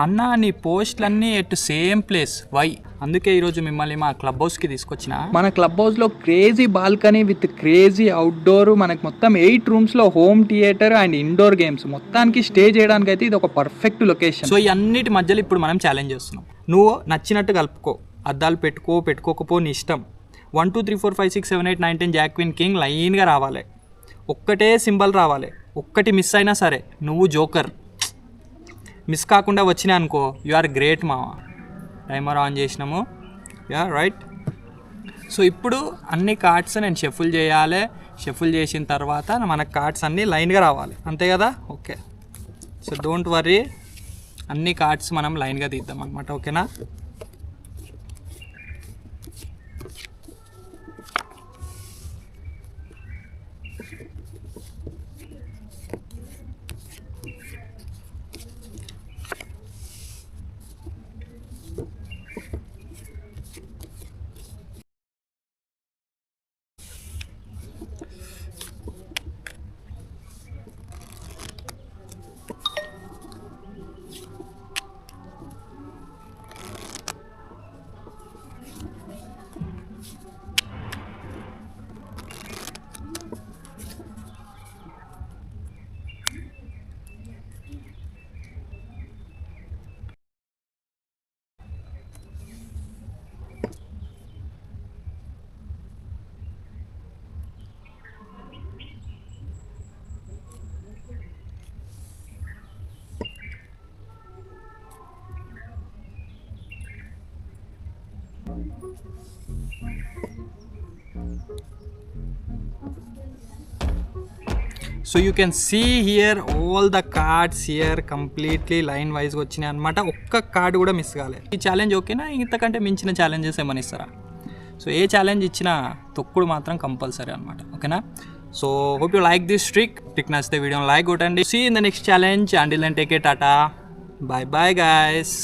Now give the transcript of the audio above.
అన్న నీ పోస్టులన్నీ at same place why? అందుకే ఈరోజు మిమ్మల్ని మా క్లబ్ హౌస్కి తీసుకొచ్చిన. మన క్లబ్ హౌస్లో crazy balcony with crazy outdoor, మనకు మొత్తం 8 రూమ్స్లో home theatre and indoor games, మొత్తానికి స్టే చేయడానికి అయితే ఇది ఒక పర్ఫెక్ట్ లొకేషన్. సో ఈ అన్నిటి మధ్యలో ఇప్పుడు మనం ఛాలెంజ్ చేస్తున్నాం. నువ్వు నచ్చినట్టు కలుపుకో, అద్దాలు పెట్టుకోకపో నీ ఇష్టం. 1 2 3 4 5 6 7 8 9 10 జాక్ క్వీన్ కింగ్ లైన్గా రావాలి. ఒక్కటే సింబల్ రావాలి. ఒక్కటి మిస్ అయినా సరే నువ్వు జోకర్. మిస్ కాకుండా వచ్చినా అనుకో, యు ఆర్ గ్రేట్ మావా. టైమర్ ఆన్ చేసినాము. Yeah right. సో ఇప్పుడు అన్ని కార్డ్స్ నేను షఫుల్ చేయాలి. షఫుల్ చేసిన తర్వాత మన కార్డ్స్ అన్నీ లైన్గా రావాలి, అంతే కదా? ఓకే. సో డోంట్ వర్రీ, అన్ని కార్డ్స్ మనం లైన్గా తీద్దాం అనమాట. ఓకేనా? So you can see here all the cards here completely line వైజ్గా వచ్చినాయి అనమాట. ఒక్క కార్డు కూడా మిస్ కాలేదు. ఈ ఛాలెంజ్ ఓకేనా? ఇంతకంటే మించిన ఛాలెంజెస్ ఏమని ఇస్తారా? సో ఏ ఛాలెంజ్ ఇచ్చినా తొక్కుడు మాత్రం కంపల్సరీ అనమాట. ఓకేనా? So hope you like this trick నచ్చితే వీడియోని లైక్ కొట్టండి. See in the next challenge. Until then take care, tata, bye bye guys.